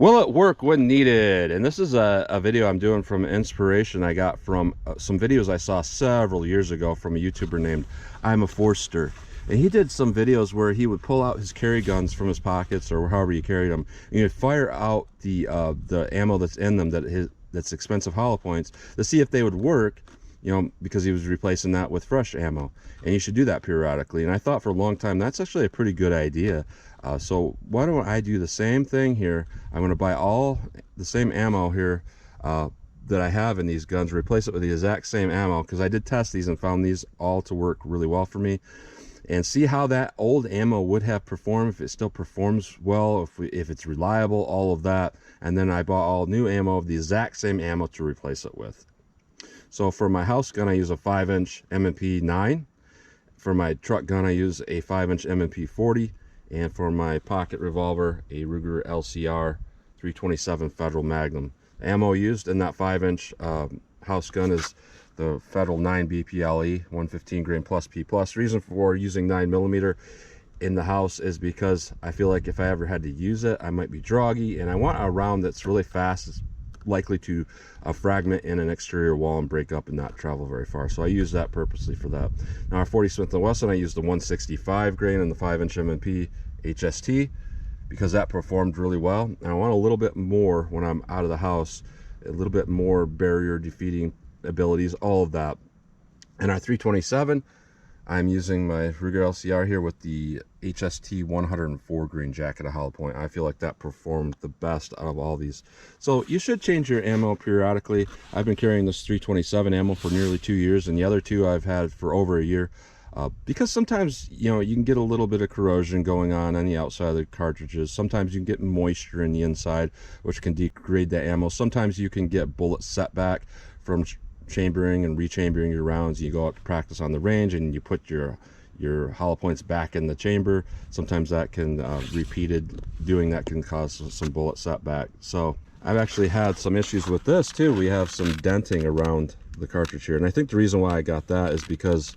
Will it work when needed? And this is a video I'm doing from inspiration I got from some videos I saw several years ago from a YouTuber named I'm a Forster. And he did some videos where he would pull out his carry guns from his pockets or however you carried them, and you'd fire out the ammo that's in them, that's expensive hollow points, to see if they would work, you know, because he was replacing that with fresh ammo. And you should do that periodically. And I thought for a long time that's actually a pretty good idea. So why don't I do the same thing here? I'm going to buy all the same ammo here that I have in these guns, replace it with the exact same ammo, because I did test these and found these all to work really well for me, and see how that old ammo would have performed, if it still performs well, if it's reliable, all of that. And then I bought all new ammo of the exact same ammo to replace it with. So for my house gun, I use a 5-inch M&P 9. For my truck gun, I use a 5-inch M&P 40. And for my pocket revolver, a Ruger LCR 327 Federal Magnum. The ammo used in that 5-inch house gun is the Federal 9 BPLE 115 grain plus P+. Reason for using 9mm in the house is because I feel like if I ever had to use it, I might be droggy, and I want a round that's really fast, it's likely to fragment in an exterior wall and break up and not travel very far. So I use that purposely for that. Now our 40 Smith & Wesson, I use the 165 grain in the 5-inch M&P HST because that performed really well. And I want a little bit more when I'm out of the house, a little bit more barrier defeating abilities, all of that. And our 327, I'm using my Ruger LCR here with the HST 104 grain jacket of hollow point. I feel like that performed the best out of all these. So you should change your ammo periodically. I've been carrying this 327 ammo for nearly 2 years, and the other two I've had for over a year. Because sometimes, you know, you can get a little bit of corrosion going on the outside of the cartridges. Sometimes you can get moisture in the inside, which can degrade the ammo. Sometimes you can get bullet setback from chambering and rechambering your rounds. You go out to practice on the range and you put your hollow points back in the chamber. Sometimes that can repeated doing that can cause some bullet setback. So I've actually had some issues with this too. We have some denting around the cartridge here, and I think the reason why I got that is because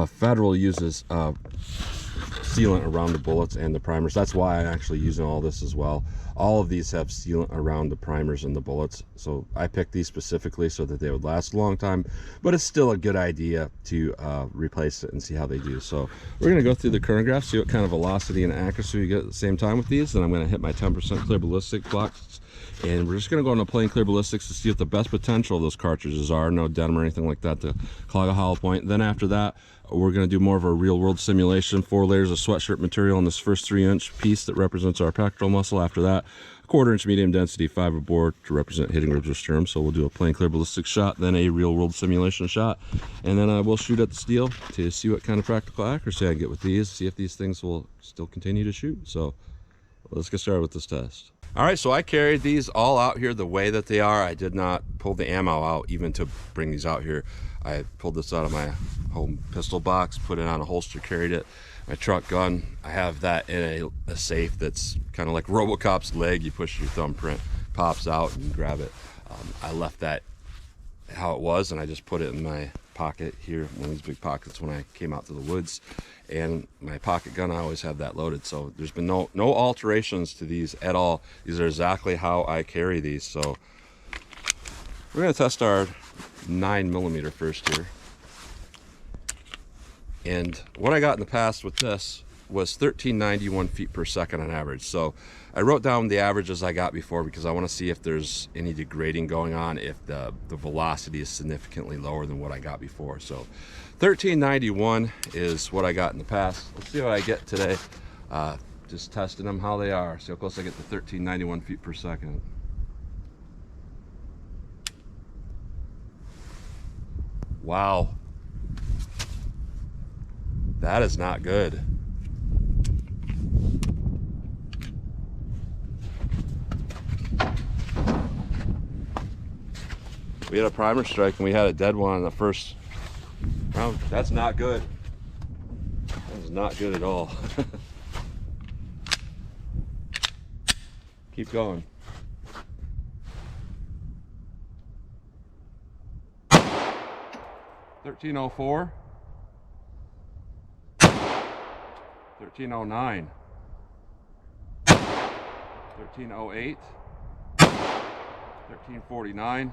Federal uses sealant around the bullets and the primers. That's why I'm actually using all this as well. All of these have sealant around the primers and the bullets, so I picked these specifically so that they would last a long time. But it's still a good idea to replace it and see how they do. So we're going to go through the current graph, see what kind of velocity and accuracy we get at the same time with these. Then I'm going to hit my 10% clear ballistic blocks, and we're just going to go into plain clear ballistics to see what the best potential of those cartridges are. No denim or anything like that to clog a hollow point. Then after that, we're going to do more of a real world simulation. 4 layers of sweatshirt material on this first 3-inch piece that represents our pectoral muscle. After that, a 1/4-inch medium density fiber board to represent hitting ribs or sternum. So we'll do a plain clear ballistic shot, then a real world simulation shot, and then we'll shoot at the steel to see what kind of practical accuracy I get with these, see if these things will still continue to shoot. So let's get started with this test. All right, so I carried these all out here the way that they are. I did not pull the ammo out even to bring these out here. I pulled this out of my home pistol box, put it on a holster, carried it. My truck gun, I have that in a safe that's kind of like RoboCop's leg. You push your thumbprint, pops out, and you grab it. I left that how it was, and I just put it in my pocket here, one of these big pockets when I came out to the woods. And my pocket gun, I always have that loaded. So there's been no alterations to these at all. These are exactly how I carry these. So we're gonna test our 9mm first here. And what I got in the past with this was 1391 feet per second on average. So I wrote down the averages I got before because I want to see if there's any degrading going on, if the velocity is significantly lower than what I got before. So 1391 is what I got in the past. Let's see what I get today. Just testing them how they are. See how close I get to 1391 feet per second. Wow. That is not good. We had a primer strike and we had a dead one in the first round. That's not good. That is not good at all. Keep going. 1304. 1309. 1308, 1349,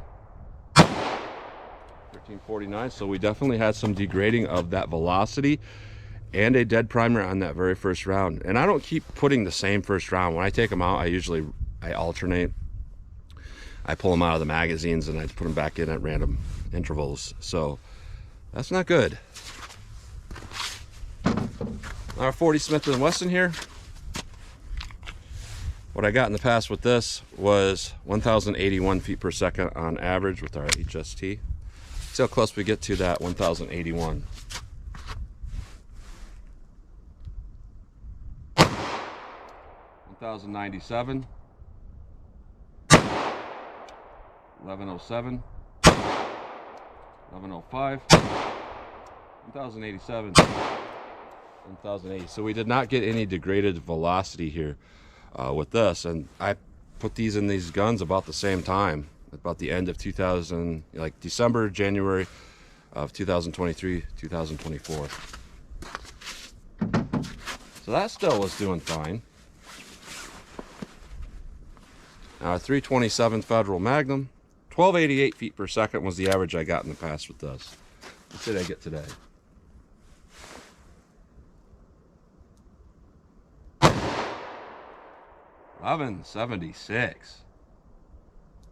1349. So we definitely had some degrading of that velocity and a dead primer on that very first round. And I don't keep putting the same first round. When I take them out, I alternate. I pull them out of the magazines and I put them back in at random intervals. So that's not good. Our 40 Smith & Wesson here. What I got in the past with this was 1,081 feet per second on average with our HST. See how close we get to that 1,081. 1,097, 1107, 1105, 1,087, 1,080. So we did not get any degraded velocity here with this, and I put these in these guns about the same time, about the end of 2000, like December, January of 2023, 2024. So that still was doing fine. 327 Federal Magnum, 1288 feet per second was the average I got in the past with this. What did I get today? $11.76,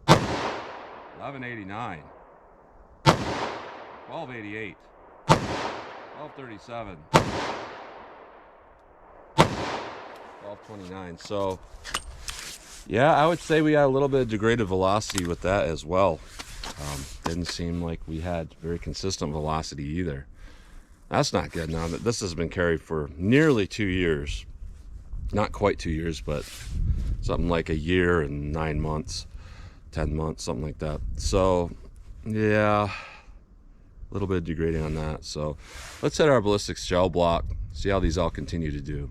11.89, 12.88, 12.37, 12.29. So yeah, I would say we got a little bit of degraded velocity with that as well. Didn't seem like we had very consistent velocity either. That's not good. Now that this has been carried for nearly 2 years, not quite 2 years, but something like a year and 9 months, 10 months, something like that. So yeah, a little bit of degrading on that. So let's hit our ballistics gel block, see how these all continue to do.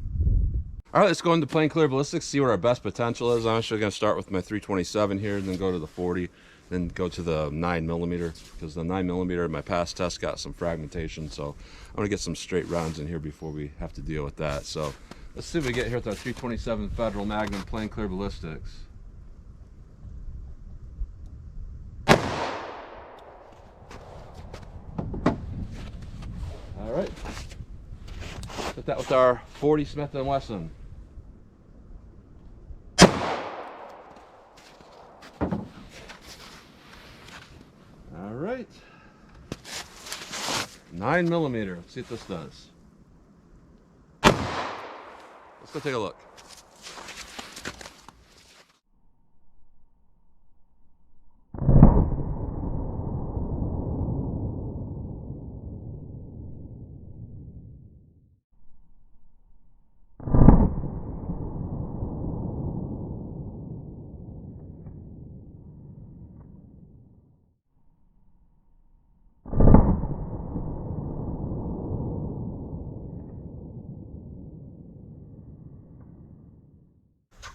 All right, let's go into plain clear ballistics, see what our best potential is. I'm actually going to start with my 327 here, and then go to the 40, then go to the 9mm, because the 9mm in my past test got some fragmentation. So I'm going to get some straight rounds in here before we have to deal with that. So let's see what we get here with our 327 Federal Magnum plain clear ballistics. All right, hit that with our 40 Smith & Wesson. All right, 9mm. Let's see what this does. Let's go take a look.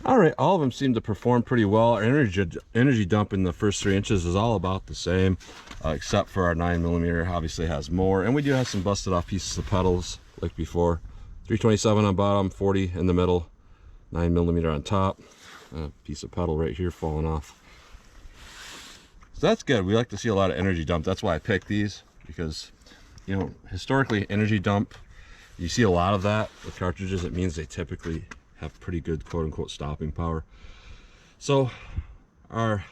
All right, all of them seem to perform pretty well. Our energy dump in the first 3 inches is all about the same, except for our 9mm obviously has more, and we do have some busted off pieces of petals like before. 327 on bottom, 40 in the middle, 9mm on top, a piece of petal right here falling off. So that's good. We like to see a lot of energy dump. That's why I picked these, because, you know, historically energy dump, you see a lot of that with cartridges. It means they typically have pretty good quote-unquote stopping power. So our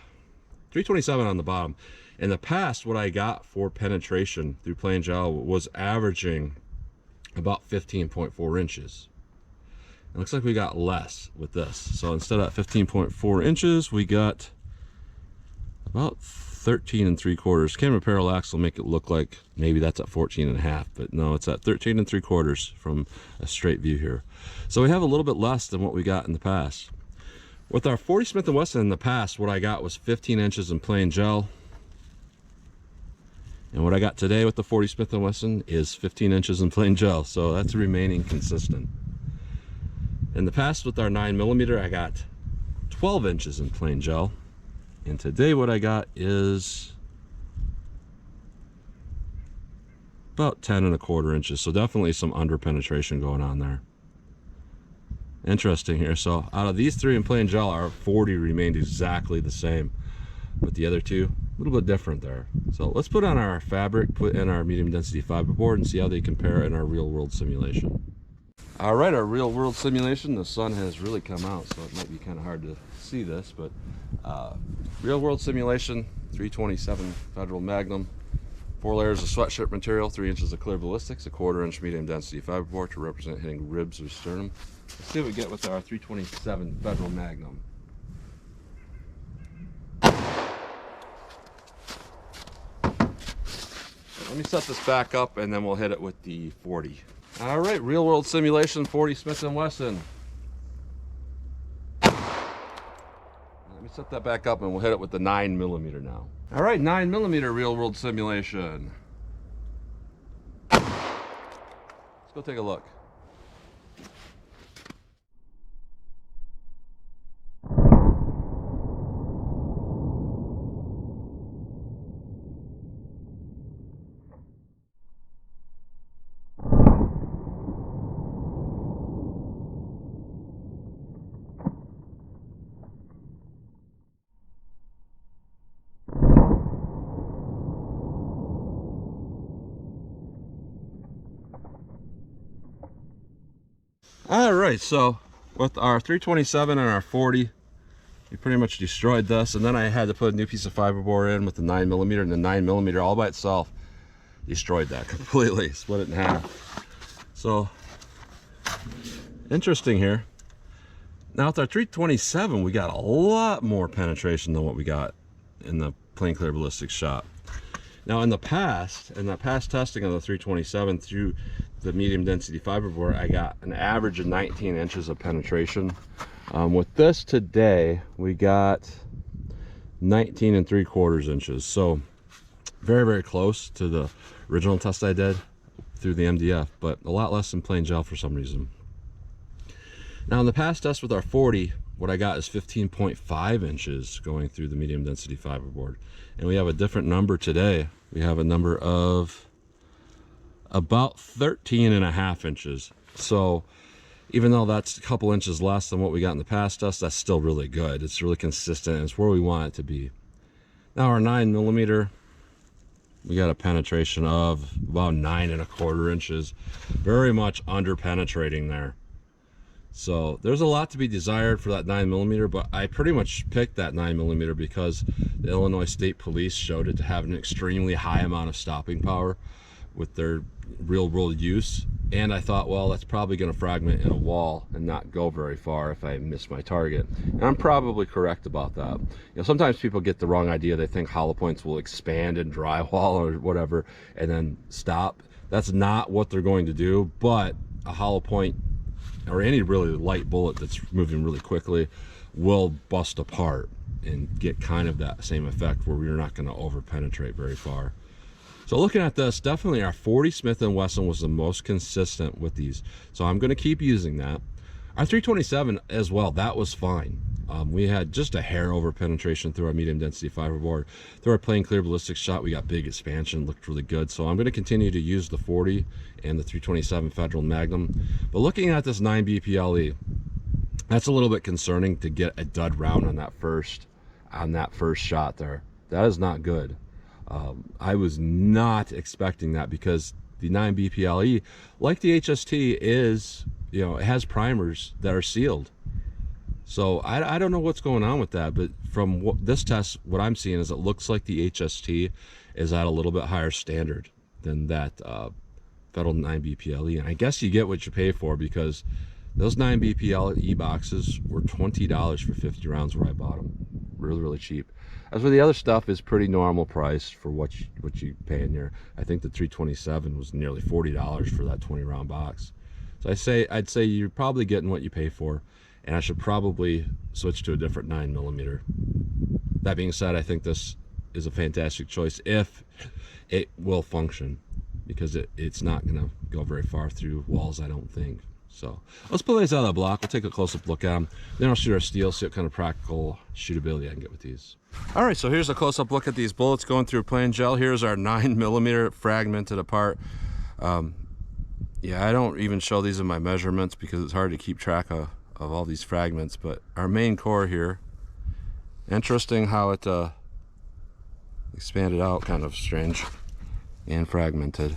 327 on the bottom, in the past what I got for penetration through plain gel was averaging about 15.4 inches. It looks like we got less with this. So instead of 15.4 inches, we got about 13 3/4. Camera parallax will make it look like maybe that's at 14.5, but no, it's at 13 3/4 from a straight view here. So we have a little bit less than what we got in the past. With our 40 Smith & Wesson in the past, what I got was 15 inches in plain gel. And what I got today with the 40 Smith & Wesson is 15 inches in plain gel. So that's remaining consistent. In the past with our 9mm, I got 12 inches in plain gel. And today what I got is about 10 1/4 inches. So definitely some under penetration going on there. Interesting here. So out of these three in plain gel, our 40 remained exactly the same, but the other two a little bit different there. So let's put on our fabric, put in our medium density fiberboard, and see how they compare in our real world simulation. All right, our real world simulation, the sun has really come out, so it might be kind of hard to see this, but real world simulation, 327 Federal Magnum, 4 layers of sweatshirt material, 3 inches of clear ballistics, a 1/4 inch medium density fiberboard to represent hitting ribs or sternum. Let's see what we get with our 327 Federal Magnum. Let me set this back up and then we'll hit it with the 40. All right, real world simulation 40 Smith & Wesson. Let me set that back up and we'll hit it with the 9mm now. All right, 9mm real world simulation. Let's go take a look. All right, so with our 327 and our 40, we pretty much destroyed this, and then I had to put a new piece of fiberboard in with the 9mm, and the 9mm all by itself destroyed that completely, split it in half. So interesting here. Now with our 327, we got a lot more penetration than what we got in the plain clear ballistics shot. Now in the past, testing of the 327 through the medium density fiberboard, I got an average of 19 inches of penetration. With this today, we got 19 3/4 inches. So very, very close to the original test I did through the MDF, but a lot less than plain gel for some reason. Now in the past test with our 40, what I got is 15.5 inches going through the medium density fiberboard. And we have a different number today. We have a number of about 13.5 inches. So even though that's a couple inches less than what we got in the past test, that's still really good. It's really consistent, and it's where we want it to be. Now our 9mm, we got a penetration of about 9.25 inches. Very much under penetrating there. So there's a lot to be desired for that 9mm, but I pretty much picked that 9mm because the Illinois State Police showed it to have an extremely high amount of stopping power with their real world use, and I thought, well, that's probably going to fragment in a wall and not go very far if I miss my target. And I'm probably correct about that. You know, sometimes people get the wrong idea. They think hollow points will expand in drywall or whatever and then stop. That's not what they're going to do, but a hollow point or any really light bullet that's moving really quickly will bust apart and get kind of that same effect where you're not going to over penetrate very far. So looking at this, definitely our 40 Smith & Wesson was the most consistent with these. So I'm going to keep using that. Our 327 as well, that was fine. We had just a hair over penetration through our medium density fiberboard. Through our plain clear ballistics shot, we got big expansion, looked really good. So I'm going to continue to use the 40 and the 327 Federal Magnum. But looking at this 9 BPLE, that's a little bit concerning to get a dud round on that first shot there. That is not good. I was not expecting that because the 9 BPLE, like the HST, is, you know, it has primers that are sealed. So I don't know what's going on with that, but from this test, what I'm seeing is it looks like the HST is at a little bit higher standard than that Federal 9 BPLE. And I guess you get what you pay for, because those 9 BPLE boxes were $20 for 50 rounds where I bought them. Really, really cheap. As for the other stuff, is pretty normal price for what you pay in here. I think the 327 was nearly $40 for that 20 round box. So I'd say you're probably getting what you pay for, and I should probably switch to a different 9mm. That being said, I think this is a fantastic choice if it will function, because it's not going to go very far through walls, I don't think. So let's pull these out of the block. We'll take a close-up look at them. Then I'll shoot our steel, see what kind of practical shootability I can get with these. All right, so here's a close-up look at these bullets going through plain gel. Here's our 9mm fragmented apart. Yeah, I don't even show these in my measurements because it's hard to keep track of of all these fragments, but our main core here, interesting how it expanded out, kind of strange and fragmented.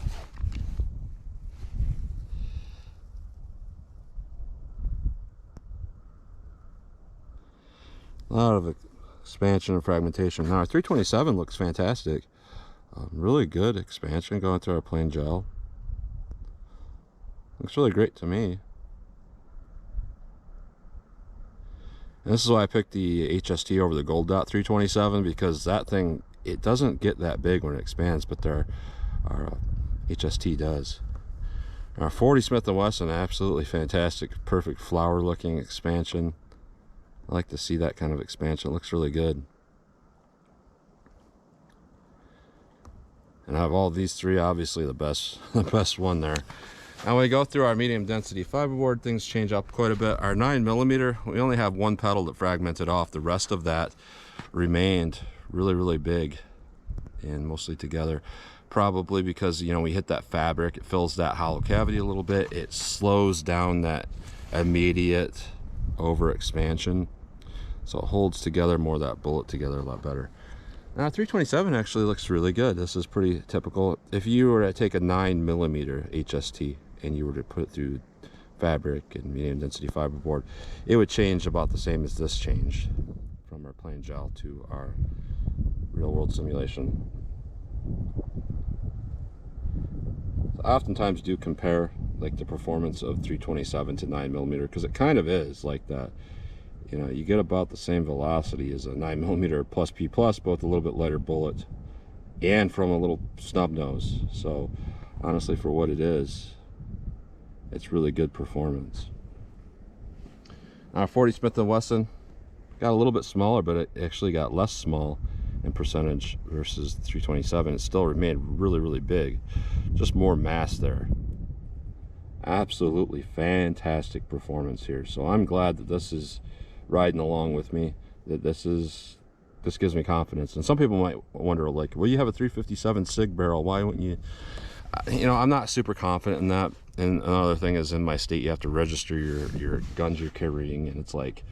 A lot of expansion and fragmentation. Now our 327 looks fantastic. Really good expansion going through our plain gel. Looks really great to me. And this is why I picked the HST over the Gold Dot 327, because that thing, it doesn't get that big when it expands, but our HST does. Our 40 Smith & Wesson, absolutely fantastic, perfect flower looking expansion. I like to see that kind of expansion. It looks really good. And I have all these three, obviously the best one there. Now we go through our medium density fiberboard, things change up quite a bit. Our 9mm, we only have one petal that fragmented off. The rest of that remained really big and mostly together. Probably because, you know, we hit that fabric, it fills that hollow cavity a little bit. It slows down that immediate over expansion. So it holds together more, that bullet together a lot better. Now 327 actually looks really good. This is pretty typical. If you were to take a 9mm HST and you were to put it through fabric and medium density fiberboard, it would change about the same as this changed from our plain gel to our real world simulation. So I oftentimes do compare like the performance of 327 to 9mm, because it kind of is like that. You know, you get about the same velocity as a 9mm plus P+, both a little bit lighter bullet and from a little snub nose. So honestly, for what it is, it's really good performance. Our 40 Smith & Wesson got a little bit smaller, but it actually got less small in percentage versus 327. It still remained really big, just more mass there. Absolutely fantastic performance here. So I'm glad that this is riding along with me, that this gives me confidence. And some people might wonder, like, well, you have a 357 SIG barrel, why wouldn't you? You know, I'm not super confident in that. And another thing is, in my state you have to register your guns you're carrying, and it's like,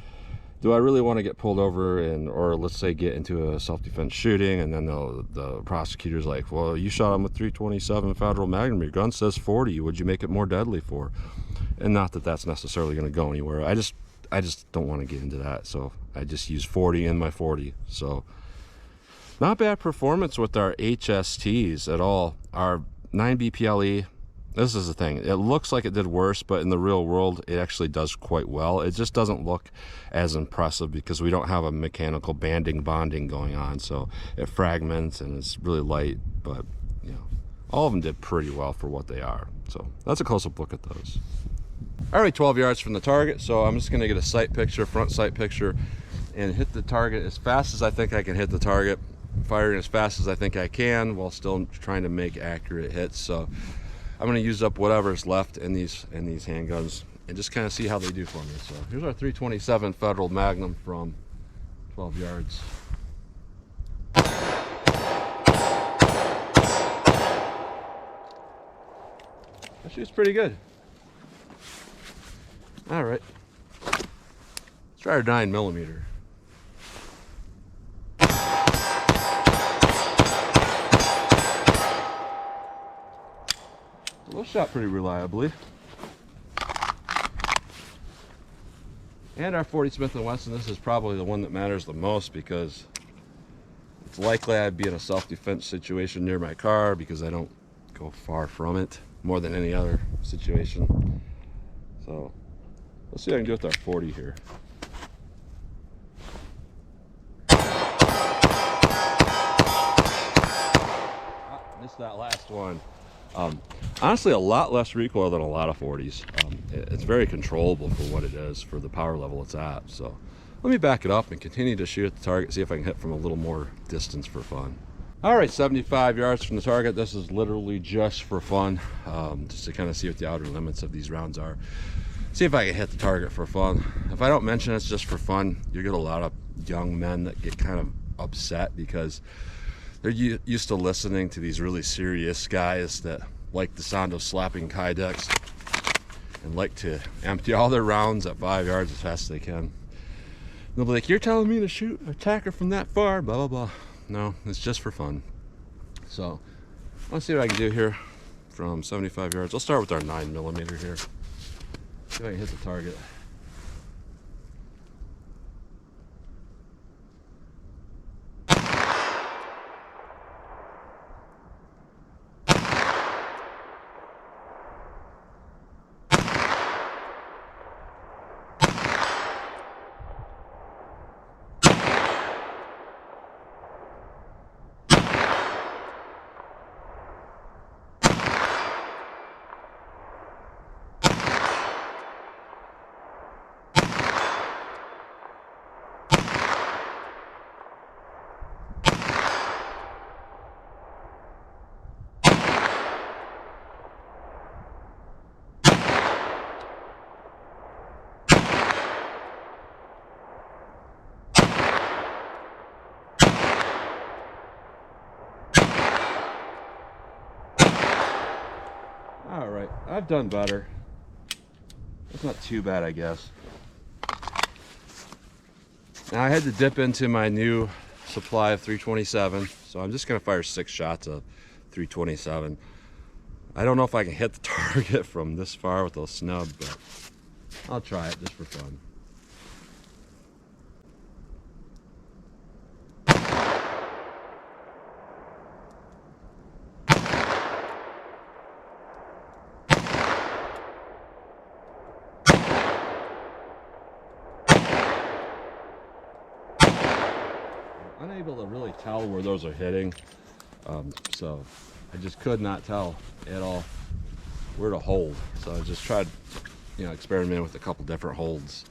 do I really want to get pulled over or let's say get into a self-defense shooting, and then the prosecutor's like, well, you shot him with 327 Federal Magnum, your gun says 40, would you make it more deadly for? And not that that's necessarily going to go anywhere. I just don't want to get into that, so I just use 40 in my 40. So not bad performance with our HSTs at all. Our 9BPLE, this is the thing, it looks like it did worse, but in the real world it actually does quite well. It just doesn't look as impressive because we don't have a mechanical bonding going on, so it fragments and it's really light. But you know, all of them did pretty well for what they are. So that's a close-up look at those. Already 12 yards from the target, so I'm just going to get a sight picture, front sight picture, and hit the target as fast as I think I can hit the target, firing as fast as I think I can while still trying to make accurate hits. So I'm going to use up whatever's left in these handguns and just kind of see how they do for me. So here's our 327 Federal Magnum from 12 yards. That shoots pretty good. All right, let's try our 9mm. Well, shot pretty reliably. And our 40 Smith & Wesson, this is probably the one that matters the most because it's likely I'd be in a self-defense situation near my car because I don't go far from it more than any other situation. So let's see what I can do with our 40 here. Missed that last one. Honestly, a lot less recoil than a lot of 40s. It's very controllable for what it is, for the power level it's at. So let me back it up and continue to shoot at the target, see if I can hit from a little more distance for fun. All right, 75 yards from the target. This is literally just for fun, just to kind of see what the outer limits of these rounds are. See if I can hit the target for fun. If I don't mention it's just for fun, you get a lot of young men that get kind of upset because they're used to listening to these really serious guys that like the sound of slapping kydex. and like to empty all their rounds at 5 yards as fast as they can. They'll be like, you're telling me to shoot a attacker from that far, blah, blah, blah. No, it's just for fun. So let's see what I can do here from 75 yards. I'll start with our 9mm here. See if I can hit the target. All right, I've done better. It's not too bad, I guess. Now I had to dip into my new supply of 327, so I'm just gonna fire 6 shots of 327. I don't know if I can hit the target from this far with a snub, but I'll try it just for fun. Unable to really tell where those are hitting, so I just could not tell at all where to hold. So I just tried, experimenting with a couple different holds.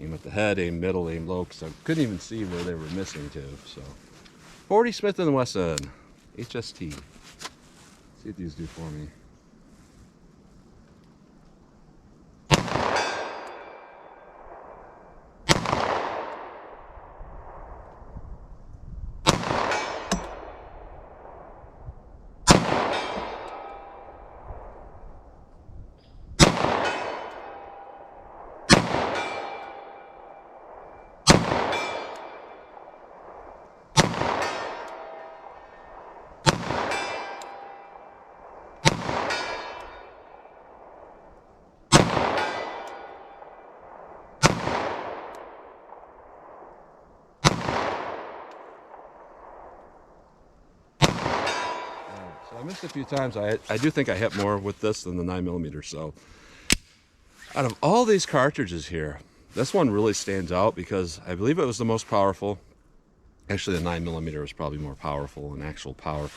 Aim at the head, aim middle, aim low, because I couldn't even see where they were missing to. So 40 Smith & Wesson HST. See what these do for me. So I missed a few times. I do think I hit more with this than the 9mm. So out of all these cartridges here, this one really stands out because I believe it was the most powerful. Actually, the 9mm was probably more powerful in actual power.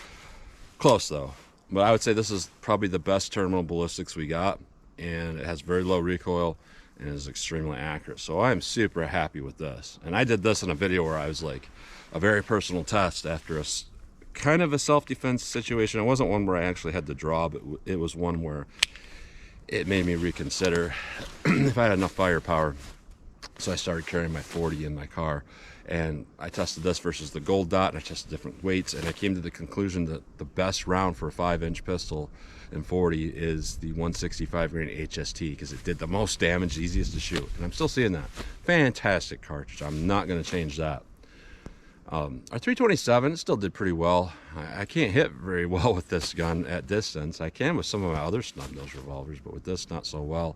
Close though. But I would say this is probably the best terminal ballistics we got, and it has very low recoil and is extremely accurate. So I am super happy with this. And I did this in a video where I was like a very personal test after a kind of a self-defense situation. It wasn't one where I actually had to draw, but it was one where it made me reconsider if I had enough firepower. So I started carrying my 40 in my car, and I tested this versus the Gold Dot, and I tested different weights, and I came to the conclusion that the best round for a 5-inch pistol in 40 is the 165 grain HST, because it did the most damage, easiest to shoot, and I'm still seeing that. Fantastic cartridge. I'm not going to change that. Our 327 still did pretty well. I can't hit very well with this gun at distance. I can with some of my other snub-nose revolvers, but with this, not so well.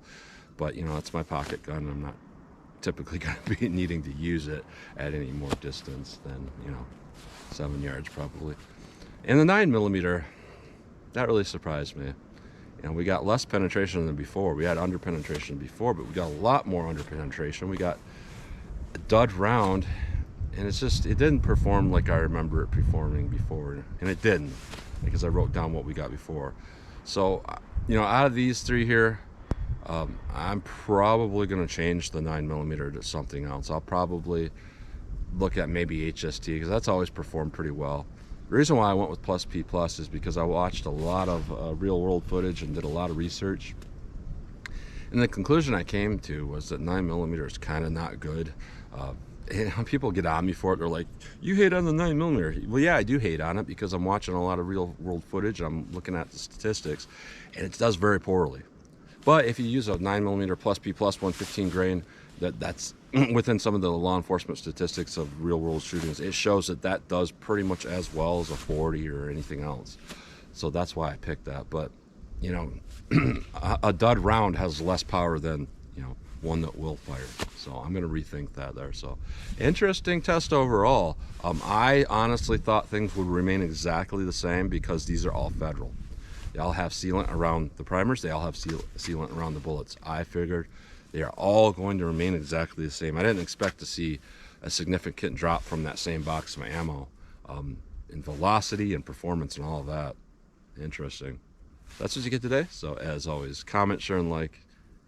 But, it's my pocket gun. I'm not typically going to be needing to use it at any more distance than, 7 yards probably. And the 9mm, that really surprised me. We got less penetration than before. We had under penetration before, but we got a lot more under penetration. We got a dud round, and it didn't perform like I remember it performing before, and it didn't, because I wrote down what we got before. So, out of these three here, I'm probably going to change the 9mm to something else. I'll probably look at maybe HST, because that's always performed pretty well. The reason why I went with Plus P Plus is because I watched a lot of real world footage and did a lot of research. And the conclusion I came to was that 9mm is kind of not good. People get on me for it. They're like, you hate on the 9mm. Well, yeah, I do hate on it because I'm watching a lot of real world footage. I'm looking at the statistics, and it does very poorly. But if you use a 9mm plus B plus 115 grain, that's within some of the law enforcement statistics of real world shootings, it shows that does pretty much as well as a 40 or anything else. So that's why I picked that. But you know, a dud round has less power than, you know, one that will fire. So I'm going to rethink that there. So interesting test overall. I honestly thought things would remain exactly the same because these are all federal. They all have sealant around the primers. They all have sealant around the bullets. I figured they are all going to remain exactly the same. I didn't expect to see a significant drop from that same box of ammo in velocity and performance and all of that. Interesting. That's what you get today. So as always, comment, share, and like,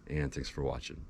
and thanks for watching.